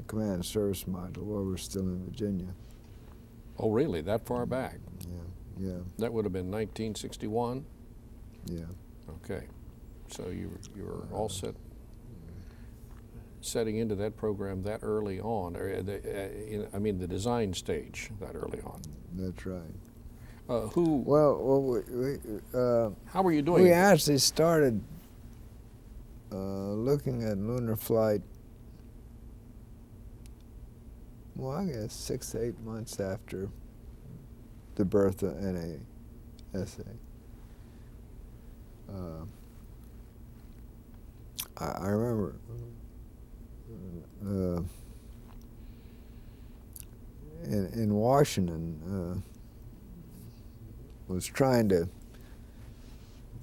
command and service module while we're still in Virginia. Oh, really? That far back? Yeah, yeah, That would have been 1961? yeah. Okay. So you were all setting into that program that early on, or I mean the design stage that early on. That's right. How were you doing? We actually started looking at lunar flight, well, I guess 6 to 8 months after the birth of NASA. I remember in Washington was trying to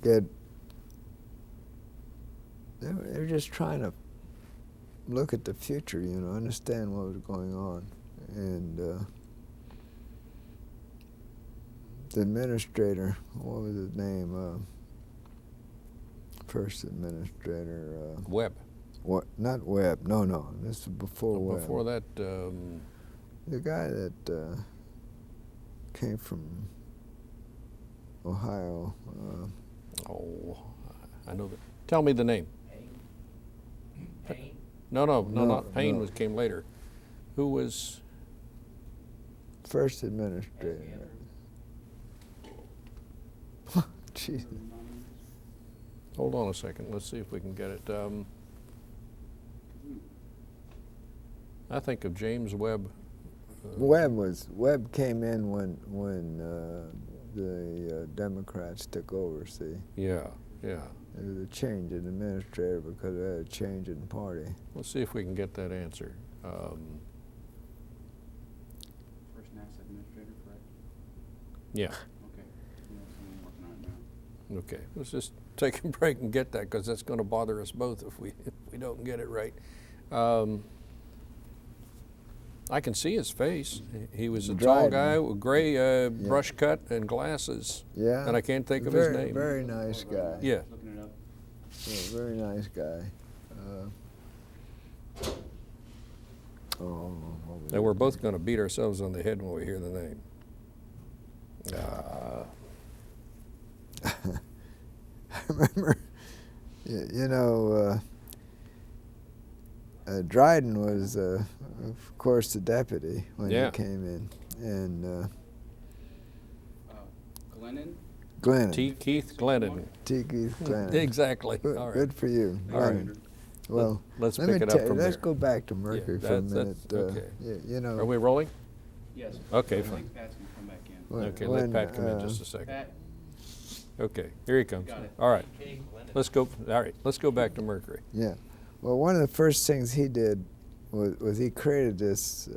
get, they were just trying to look at the future, you know, understand what was going on. And the administrator, what was his name? First administrator. Webb. What? Not Webb. No, no. This is before Webb. Before that. The guy that came from Ohio. Oh, I know that. Tell me the name. Payne? No, not Payne. Came later. Who was? First administrator. Jesus. Hold on a second. Let's see if we can get it. I think of James Webb. Webb came in when the Democrats took over. See. Yeah, yeah. There was a change in administrator because they had a change in party. Let's see if we can get that answer. First NASA administrator, correct? Yeah. Okay. We have someone working on it now. Okay. Let's just take a break and get that, because that's going to bother us both if we don't get it right. I can see his face. He was a tall guy with gray brush cut and glasses. Yeah. And I can't think of his name. Very nice guy. Yeah. Looking it up. Yeah, very nice guy. And we're both going to beat ourselves on the head when we hear the name. I remember, you know, Dryden was, of course, the deputy when he came in, and Glennon? Keith Glennon. Keith Glennon. Exactly. Good, All right. good for you. All right. Well, let's let pick me it up from let's there. go back to Mercury for a minute. Okay. You know. Are we rolling? Yes. Okay, I fine. think Pat's going to come back in. Okay, let Pat come in just a second. Pat, Okay, here he comes. got it. All right. Let's go. All right, let's go back to Mercury. Yeah. Well, one of the first things he did was he created this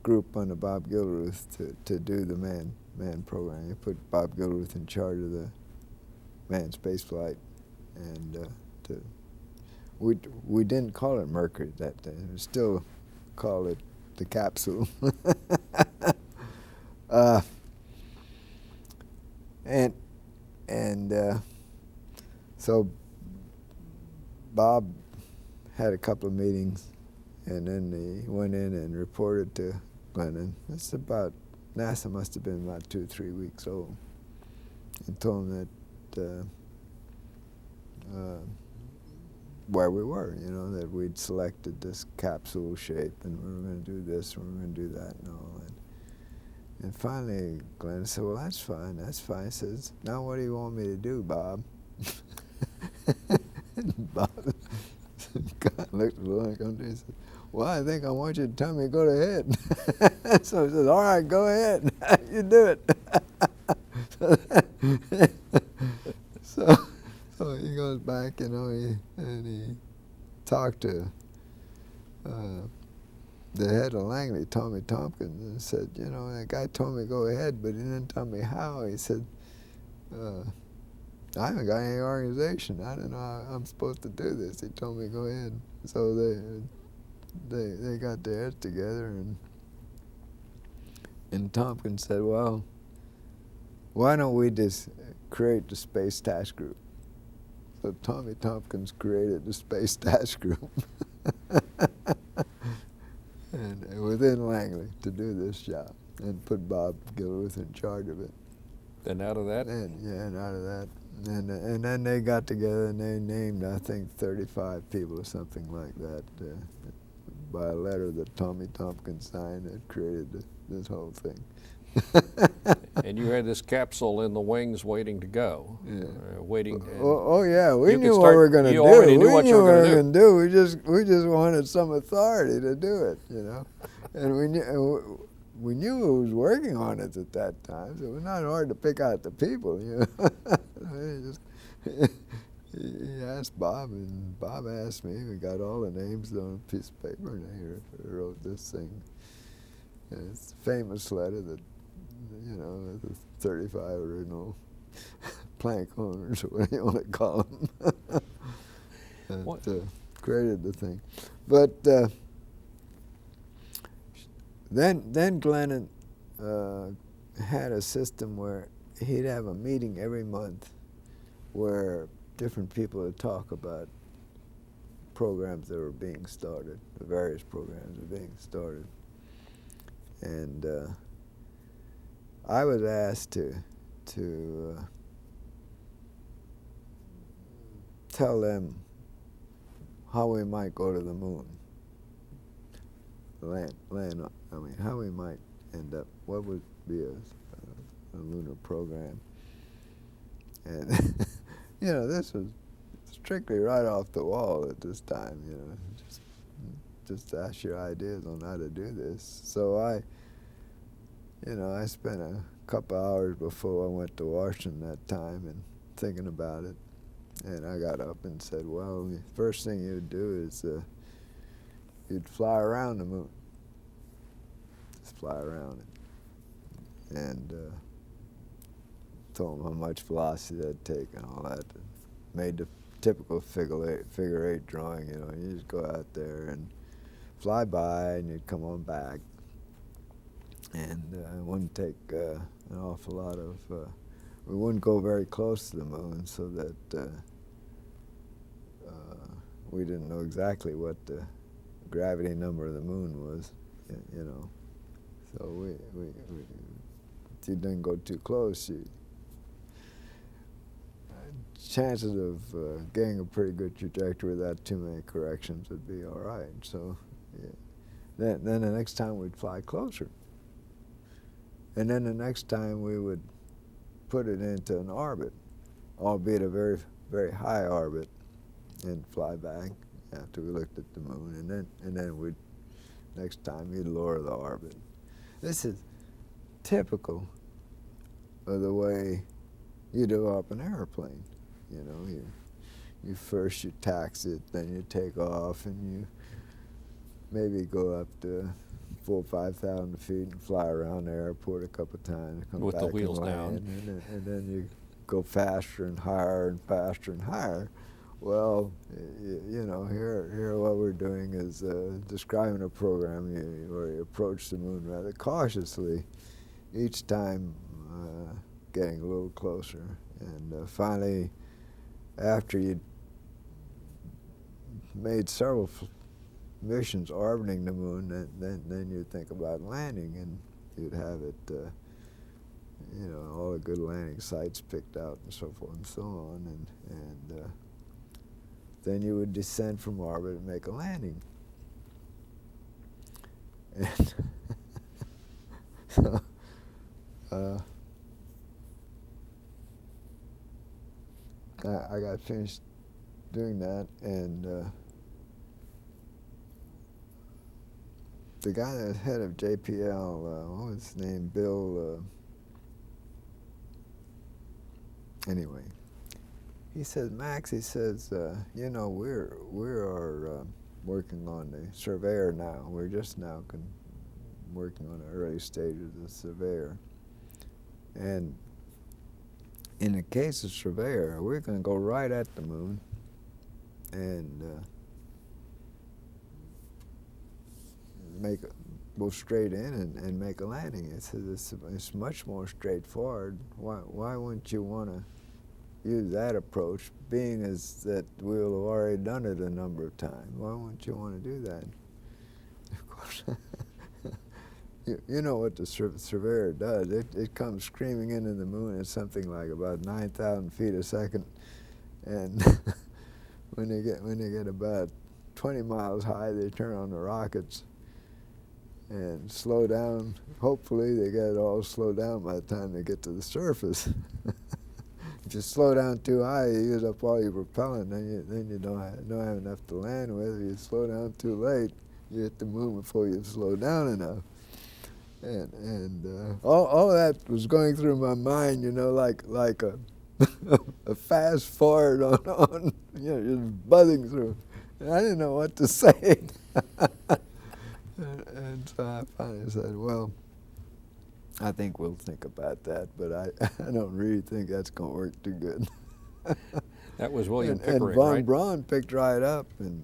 group under Bob Gilruth to do the man program. He put Bob Gilruth in charge of the manned space flight, and we didn't call it Mercury that day. We still call it the capsule. So Bob had a couple of meetings, and then he went in and reported to Glennon. It's about, NASA must have been about 2 or 3 weeks old, and told him that where we were, you know, that we'd selected this capsule shape, and we were going to do this, and we were going to do that, and all that. And finally, Glenn said, well, that's fine, that's fine. He says, now what do you want me to do, Bob? Bob God looked at Lloyd and he said, well, I think I want you to tell me to go ahead. So he says, all right, go ahead. You do it. So he goes back, you know, and he talked to the head of Langley, Tommy Tompkins, and said, you know, that guy told me to go ahead, but he didn't tell me how. He said, I haven't got any organization. I don't know how I'm supposed to do this. He told me to go ahead. So they got their heads together, and Tompkins said, well, why don't we just create the Space Task Group? So Tommy Tompkins created the Space Task Group. to do this job, and put Bob Gilruth in charge of it. And out of that? And out of that. And then they got together and they named, I think, 35 people or something like that, by a letter that Tommy Tompkins signed that created this whole thing. And you had this capsule in the wings waiting to go. Yeah. Waiting. Yeah, we knew what we were going to do. You already knew what you were going to do. We just wanted some authority to do it, you know. And we knew who was working on it at that time, so it was not hard to pick out the people, you know. He asked Bob, and Bob asked me. We got all the names on a piece of paper, and they wrote this thing. And it's a famous letter that, you know, the 35 original plank owners, or whatever you want to call them, that created the thing. But then Glennon had a system where he'd have a meeting every month where different people would talk about programs that were being started, the various programs that were being started. And I was asked to tell them how we might go to the moon. How we might end up, what would be a lunar program. And, you know, this was strictly right off the wall at this time, you know, just ask your ideas on how to do this. So I spent a couple hours before I went to Washington that time and thinking about it. And I got up and said, well, the first thing you'd do is you'd fly around the moon. Just fly around it. And told them how much velocity that'd take and all that. And made the typical figure eight drawing, you know. You just go out there and fly by and you'd come on back. And it wouldn't take an awful lot of, we wouldn't go very close to the moon so that we didn't know exactly what the gravity number of the moon was, you know. So if you didn't go too close, chances of getting a pretty good trajectory without too many corrections would be all right. So yeah. Then the next time we'd fly closer. And then the next time we would put it into an orbit, albeit a very, very high orbit, and fly back after we looked at the moon. And then we'd, next time, we'd lower the orbit. This is typical of the way you develop an airplane. You know, you first you tax it, then you take off, and you maybe go up to 4,000 or 5,000 feet and fly around the airport a couple of times, come with back the wheels and down, and then you go faster and higher and faster and higher. Well, you know, here what we're doing is describing a program where you approach the moon rather cautiously, each time getting a little closer, and finally, after you'd made several missions orbiting the moon, then you'd think about landing, and you'd have it, you know, all the good landing sites picked out and so forth and so on, and then you would descend from orbit and make a landing. And so, I got finished doing that, and the guy that's head of JPL, what was his name, Bill, anyway, he says, Max, he says, you know, we are working on the Surveyor now. We're just now working on the early stages of the Surveyor. And in the case of Surveyor, we're going to go right at the moon and go straight in and make a landing. It says it's much more straightforward. Why wouldn't you want to use that approach, being as that we'll have already done it a number of times? Why wouldn't you want to do that? Of course, You know what the surveyor does. It comes screaming into the moon at something like about 9,000 feet a second, and when they get about 20 miles high, they turn on the rockets and slow down. Hopefully, they get it all slowed down by the time they get to the surface. If you slow down too high, you use up all your propellant, then you don't have enough to land with. If you slow down too late, you hit the moon before you slow down enough. And all that was going through my mind, you know, like a a fast forward on you know, just buzzing through. And I didn't know what to say. and so I finally said, well, I think we'll think about that, but I don't really think that's going to work too good. That was William and Pickering, von right? Braun picked right up, and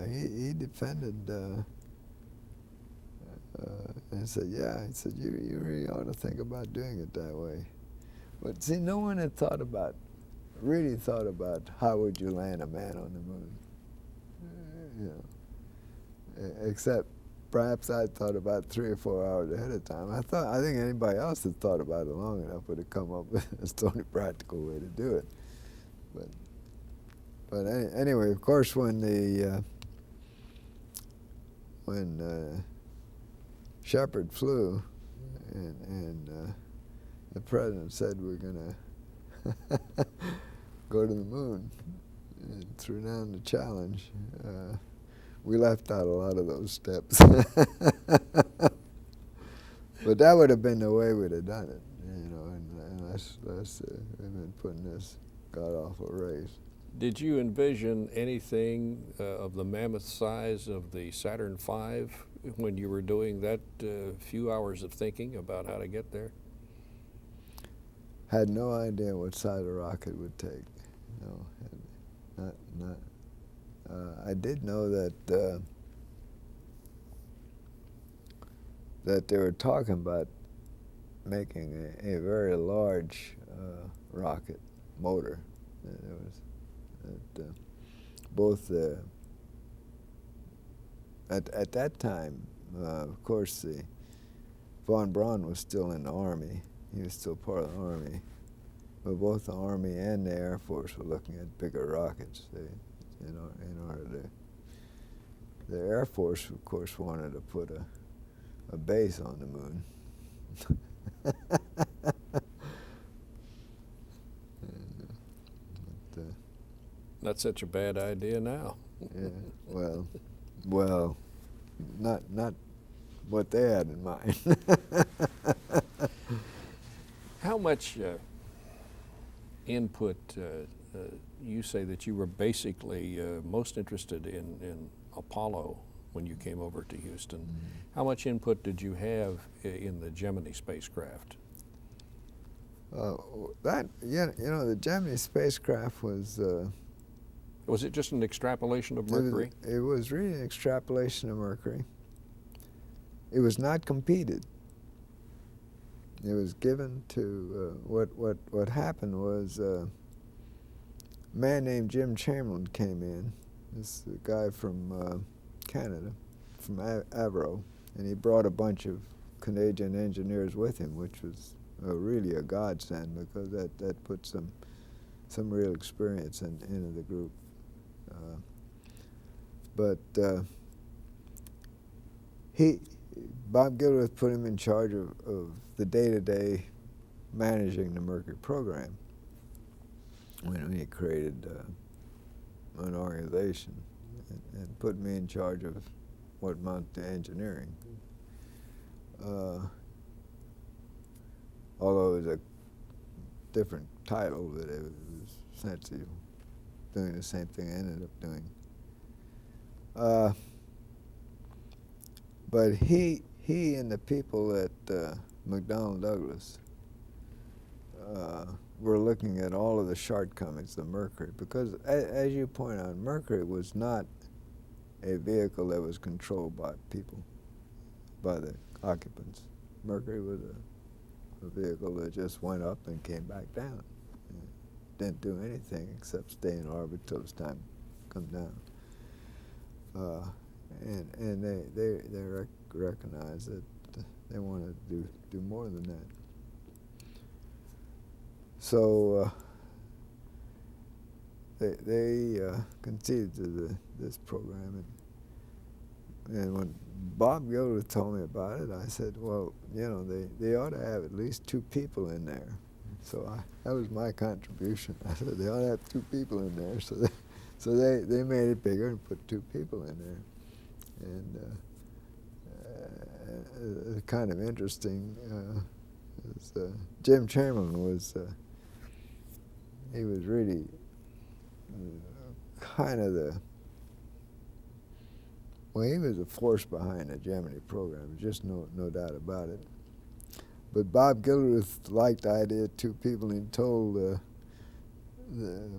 he defended and said, yeah, he said, you really ought to think about doing it that way. But see, no one had really thought about how would you land a man on the moon, you know, except perhaps I thought about 3 or 4 hours ahead of time. I think anybody else that thought about it long enough would have come up with it's the only practical way to do it. But anyway, of course, when Shepard flew, and the president said we're going to go to the moon and threw down the challenge, we left out a lot of those steps. But that would have been the way we'd have done it, you know, and that's we've been putting this god-awful race. Did you envision anything of the mammoth size of the Saturn V when you were doing that few hours of thinking about how to get there? Had no idea what size a rocket would take. No, not. I did know that that they were talking about making a very large rocket motor. There was both at that time, of course, von Braun was still in the Army. He was still part of the Army. But both the Army and the Air Force were looking at bigger rockets. In order to, the Air Force, of course, wanted to put a base on the moon. Not such a bad idea now. Yeah, well, not what they had in mind. How much input, you say that you were basically most interested in Apollo when you came over to Houston. Mm-hmm. How much input did you have in the Gemini spacecraft? The Gemini spacecraft was... Was it just an extrapolation of Mercury? It was really an extrapolation of Mercury. It was not competed. It was given to what happened was a man named Jim Chamberlain came in. This guy from Canada, from Avro, and he brought a bunch of Canadian engineers with him, which was really a godsend because that put some real experience into the group. But Bob Gilruth put him in charge of the day-to-day managing the Mercury program when he created an organization and put me in charge of what amounted to engineering. Although it was a different title, but it was essentially doing the same thing I ended up doing. But he and the people at McDonnell Douglas were looking at all of the shortcomings of Mercury because, as you point out, Mercury was not a vehicle that was controlled by people, by the occupants. Mercury was a vehicle that just went up and came back down. Didn't do anything except stay in orbit till it's time to come down. And they recognized that They wanted to do more than that. So they conceded to this program, and when Bob Gilder told me about it, I said, well, you know, they ought to have at least 2 people in there. So that was my contribution. I said they ought to have 2 people in there. So they made it bigger and put 2 people in there. And kind of interesting. Jim Chamberlain was he was really kind of he was a force behind the Gemini program, just no doubt about it. But Bob Gilruth liked the idea of 2 people, and he told the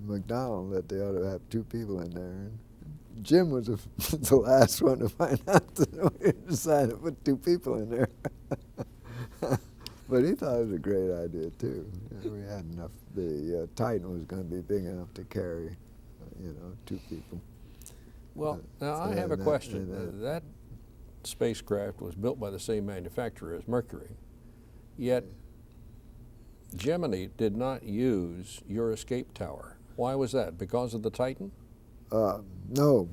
McDonald that they ought to have 2 people in there. And Jim was the last one to find out that we decided to put 2 people in there. But he thought it was a great idea too. You know, we had enough. The Titan was going to be big enough to carry, 2 people. Well, now so I have a that- question. That spacecraft was built by the same manufacturer as Mercury, yet Gemini did not use your escape tower. Why was that? Because of the Titan? No.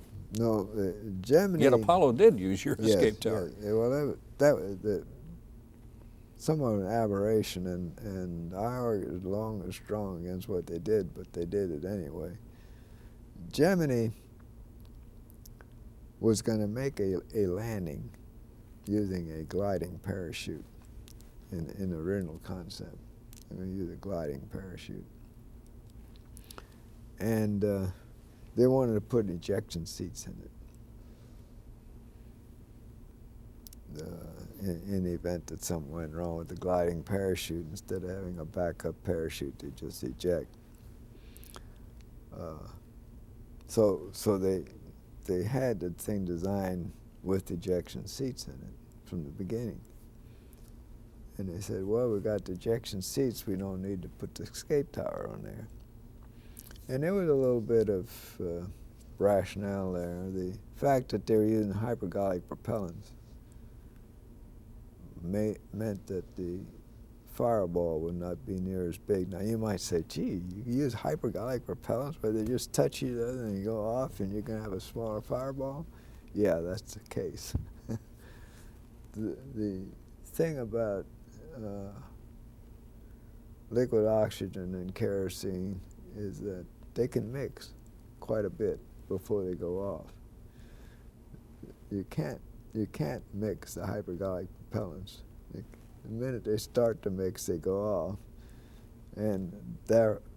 Gemini. Yet Apollo did use your Yes, escape tower. yes. Well, that was somewhat an aberration, and I argued long and strong against what they did, but they did it anyway. Gemini was going to make a landing using a gliding parachute in the original concept. They're going to use a gliding parachute. And they wanted to put ejection seats in it. In the event that something went wrong with the gliding parachute, instead of having a backup parachute to just eject. So they had the thing designed with ejection seats in it from the beginning. And they said, well, we got the ejection seats, we don't need to put the escape tower on there. And there was a little bit of rationale there. The fact that they were using hypergolic propellants meant that the fireball would not be near as big. Now you might say, gee, you use hypergolic propellants where they just touch each other and you go off and you're going to have a smaller fireball? Yeah, that's the case. The thing about liquid oxygen and kerosene is that they can mix quite a bit before they go off. You can't mix the hypergolic propellants. The minute they start to mix, they go off, and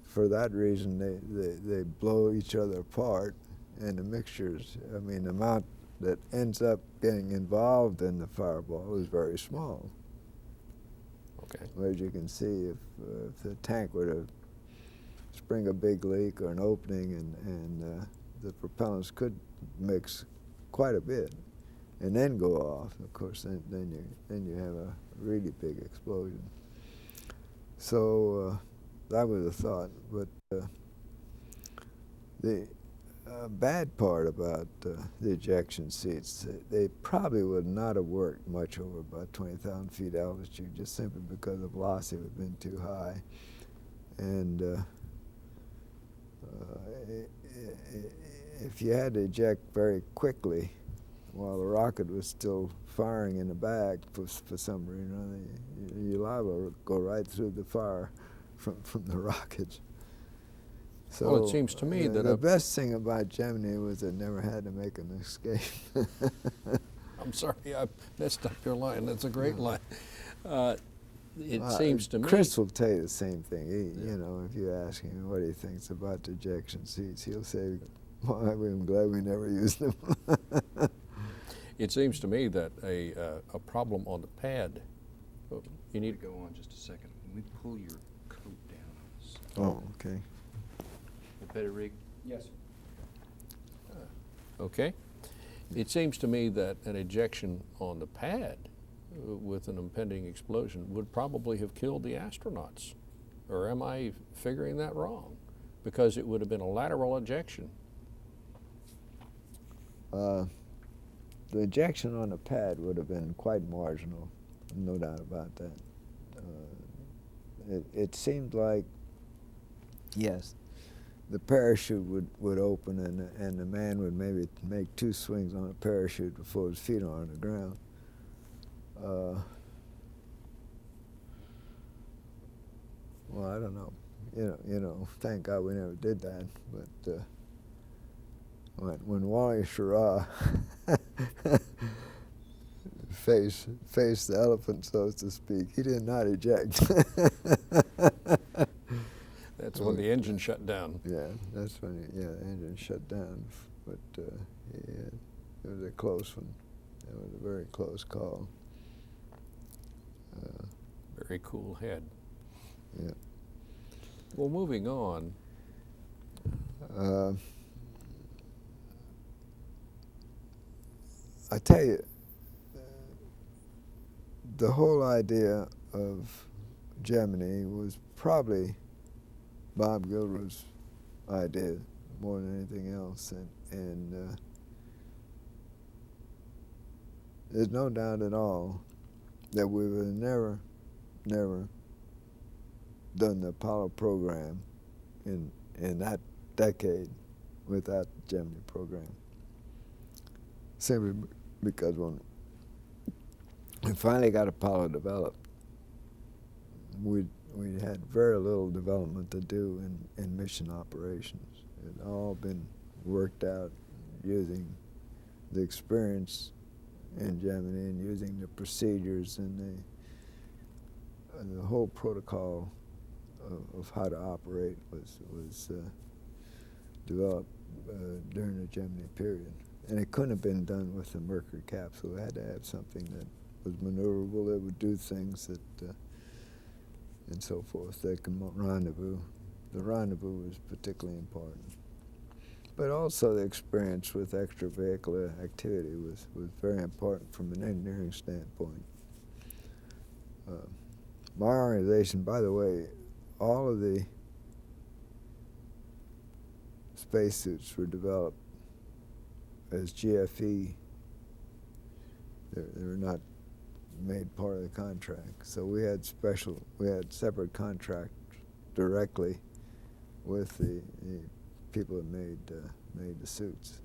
for that reason they blow each other apart, and the mixtures, I mean, the amount that ends up getting involved in the fireball is very small. Okay. As you can see, if the tank were to spring a big leak or an opening, and the propellants could mix quite a bit, and then go off. Of course, then you have a really big explosion. So that was a thought. But the bad part about the ejection seats, they probably would not have worked much over about 20,000 feet altitude, just simply because the velocity would have been too high. And if you had to eject very quickly while the rocket was still firing in the back for some reason, you're liable to go right through the fire from the rockets. So well, it seems to me that the best thing about Gemini was it never had to make an escape. I'm sorry, I messed up your line. That's a great line. It seems to me. Chris will tell you the same thing. You know, if you ask him what he thinks about the ejection seats, he'll say, well, I'm glad we never used them. It seems to me that a problem on the pad. You need to go on just a second. Let me pull your coat down. Oh, okay. Better rig? Yes. Okay. It seems to me that an ejection on the pad with an impending explosion would probably have killed the astronauts. Or am I figuring that wrong? Because it would have been a lateral ejection. The ejection on the pad would have been quite marginal. no doubt about that. It seemed like, yes, the parachute would open and the man would maybe make 2 swings on a parachute before his feet are on the ground. Well, I don't know. You know, thank God we never did that. But when Wally Schirra faced the elephant, so to speak, he did not eject. That's when the engine shut down. Yeah, that's when the engine shut down. But it was a close one. It was a very close call. Very cool head. Yeah. Well, moving on. I tell you, the whole idea of Gemini was probably Bob Gilruth's idea more than anything else, and there's no doubt at all that we would have never done the Apollo program in that decade without the Gemini program. Simply because when we finally got Apollo developed, we had very little development to do in mission operations. It had all been worked out using the experience in Gemini and using the procedures and the whole protocol of how to operate was developed during the Gemini period. And it couldn't have been done with the Mercury capsule. It had to have something that was maneuverable, that would do things that, and so forth, that can rendezvous. The rendezvous was particularly important. But also the experience with extravehicular activity was very important from an engineering standpoint. My organization, by the way, all of the spacesuits were developed as GFE. They were not made part of the contract. So we had separate contracts directly with the people that made the suits.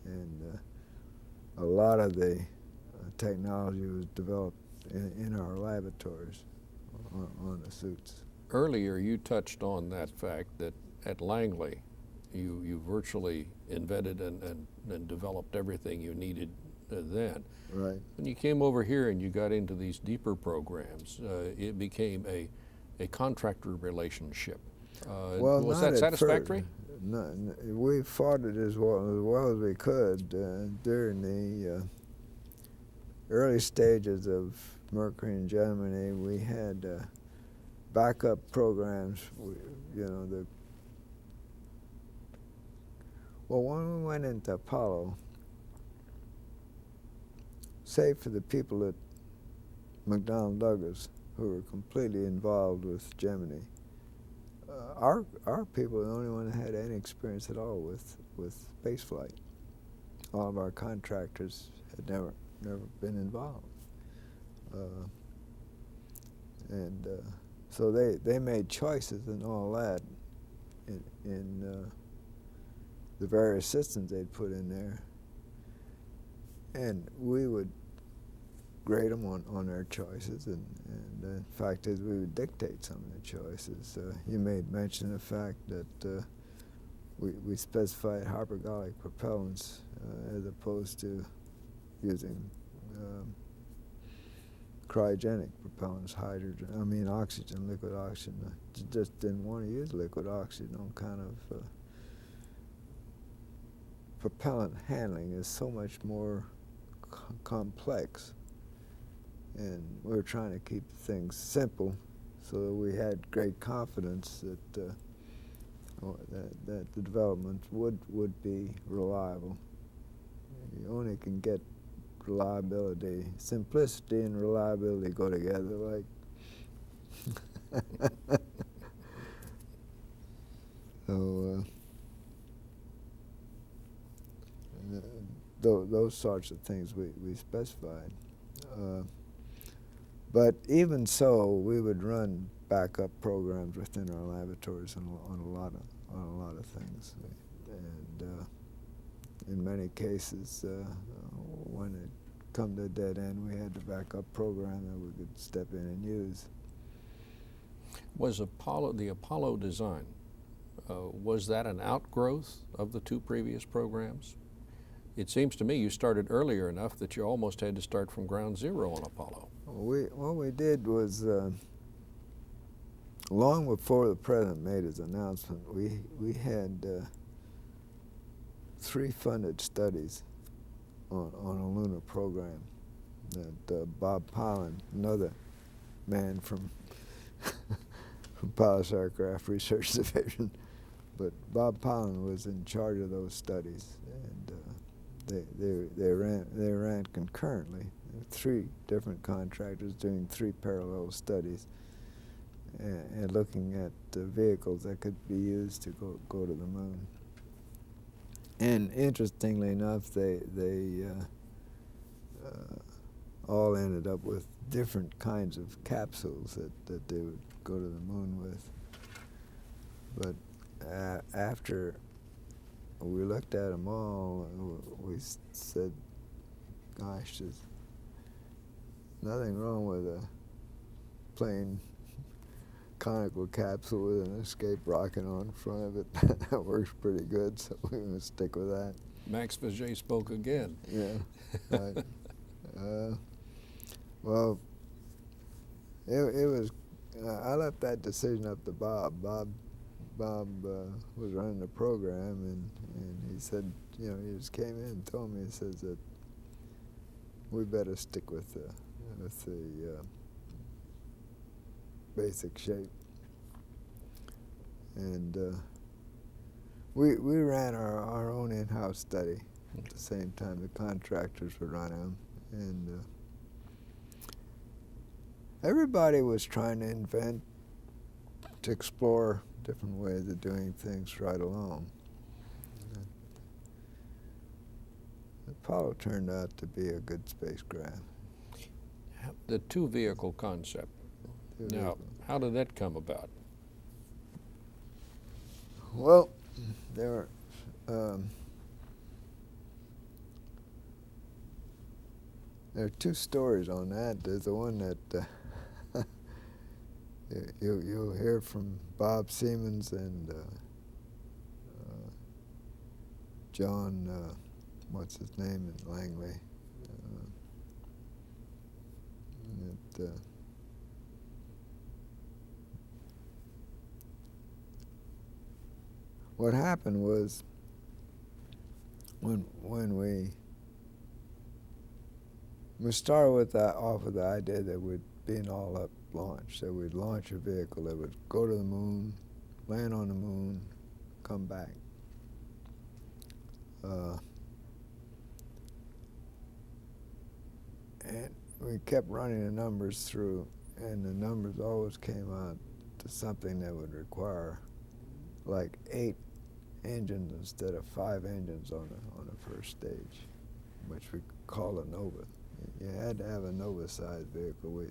And a lot of the technology was developed in our laboratories on the suits. Earlier, you touched on that fact that at Langley, you virtually invented and developed everything you needed then. Right. When you came over here and you got into these deeper programs, it became a contractor relationship. Well, was not that satisfactory? No, we fought it as well as we could during the early stages of Mercury and Gemini. We had backup programs. Well, when we went into Apollo, save for the people at McDonnell Douglas who were completely involved with Gemini, our people were the only one that had any experience at all with space flight. All of our contractors had never been involved, and so they made choices and all that in the various systems they'd put in there, and we would grade them on their choices, and the fact is we would dictate some of the choices. You made mention of the fact that we specified hypergolic propellants as opposed to using cryogenic propellants, oxygen, liquid oxygen. Just didn't want to use liquid oxygen on kind of propellant handling is so much more complex, and we were trying to keep things simple so that we had great confidence that the development would be reliable. You only can get reliability. Simplicity and reliability go together like so those sorts of things we specified. But even so, we would run backup programs within our laboratories on a lot of things, and in many cases, when it come to a dead end, we had the backup program that we could step in and use. Was the Apollo design, was that an outgrowth of the two previous programs? It seems to me you started earlier enough that you almost had to start from ground zero on Apollo. What we did was, long before the president made his announcement, we had 3 funded studies on a lunar program that Bob Pollan, another man from Pilots Aircraft Research Division, but Bob Pollan was in charge of those studies, and they ran concurrently. 3 different contractors doing 3 parallel studies and looking at vehicles that could be used to go to the moon. And interestingly enough, they all ended up with different kinds of capsules that they would go to the moon with. But after we looked at them all, we said, gosh, there's nothing wrong with a plain conical capsule with an escape rocket on front of it. That works pretty good, so we're going to stick with that. Max Vauget spoke again. Yeah, right. Well, it was, I left that decision up to Bob. Bob was running the program, and he said, you know, he just came in and told me, he says that we better stick with the basic shape. And we ran our own in-house study at the same time the contractors were running them, and everybody was trying to invent, to explore different ways of doing things right along. Apollo turned out to be a good spacecraft. The 2-vehicle concept. Now, how did that come about? Well, there are 2 stories on that. There's the one that you'll hear from Bob Siemens and John, what's his name, in Langley. What happened was, when we started with off of the idea that we'd be an all-up launch, that we'd launch a vehicle that would go to the moon, land on the moon, come back. And we kept running the numbers through, and the numbers always came out to something that would require like 8 engines instead of 5 engines on the first stage, which we call a Nova. You had to have a Nova-sized vehicle.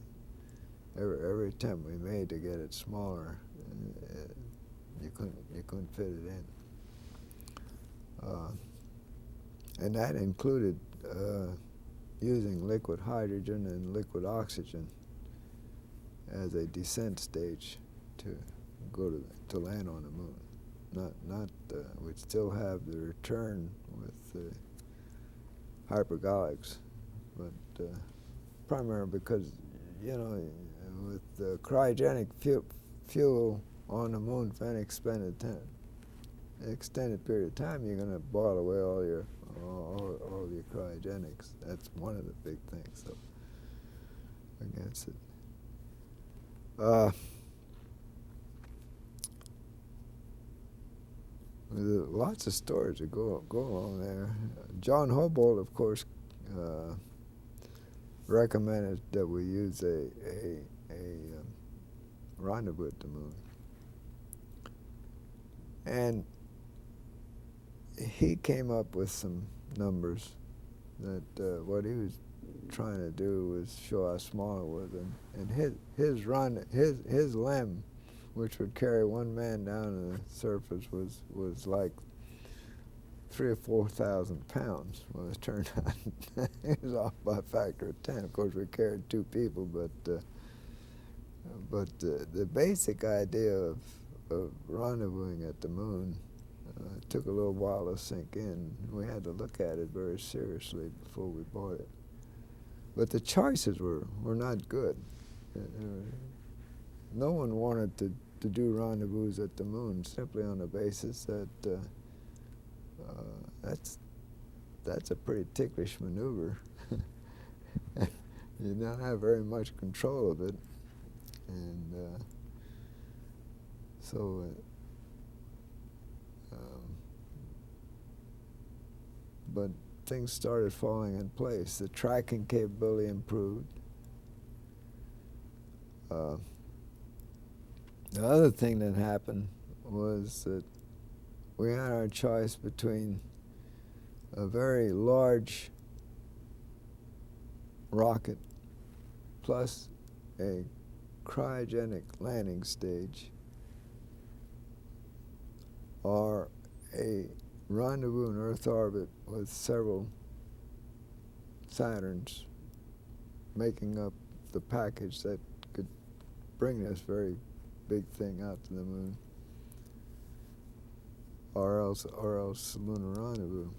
Every attempt we made to get it smaller, you couldn't fit it in, and that included using liquid hydrogen and liquid oxygen as a descent stage to go to land on the moon. We'd still have the return with the hypergolics, but primarily because, you know, with the cryogenic fuel on the moon for an extended period of time, you're going to boil away all your cryogenics. That's one of the big things, so against it. There's lots of stories that go along there. John Hobart, of course, recommended that we use a rendezvous at the moon, and he came up with some numbers that what he was trying to do was show how small it was, and his run, his LEM, which would carry one man down to the surface, was like 3,000 or 4,000 pounds. Well, it turned out it was off by a factor of 10. Of course, we carried 2 people, but the basic idea of rendezvousing at the moon took a little while to sink in. We had to look at it very seriously before we bought it. But the choices were not good. No one wanted to do rendezvous at the moon simply on the basis that that's a pretty ticklish maneuver. You don't have very much control of it, and so. But things started falling in place. The tracking capability improved. The other thing that happened was that we had our choice between a very large rocket plus a cryogenic landing stage or a rendezvous in Earth orbit with several Saturns making up the package that could bring this very big thing out to the moon, or else lunar rendezvous.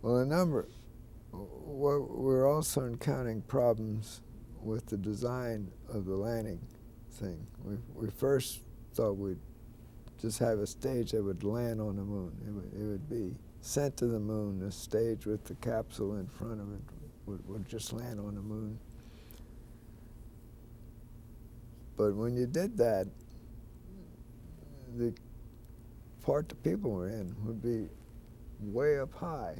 Well, we're also encountering problems with the design of the landing thing. We first thought we'd just have a stage that would land on the moon. It would be sent to the moon. The stage with the capsule in front of it would just land on the moon. But when you did that, the part the people were in would be way up high,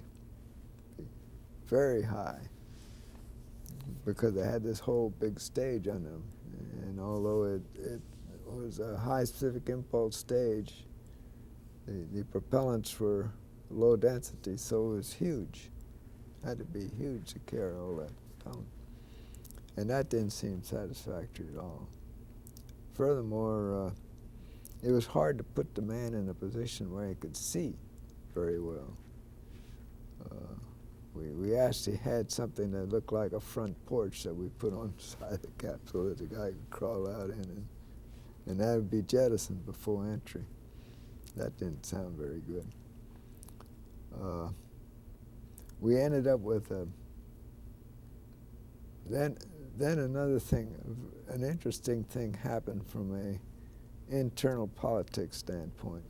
very high, because they had this whole big stage on them. And although it was a high specific impulse stage, the propellants were low density, so it was huge. Had to be huge to carry all that propellant. And that didn't seem satisfactory at all. Furthermore, it was hard to put the man in a position where he could see very well. We actually had something that looked like a front porch that we put on the side of the capsule that the guy could crawl out in, and that would be jettisoned before entry. That didn't sound very good. We ended up with then another thing, an interesting thing happened from a internal politics standpoint.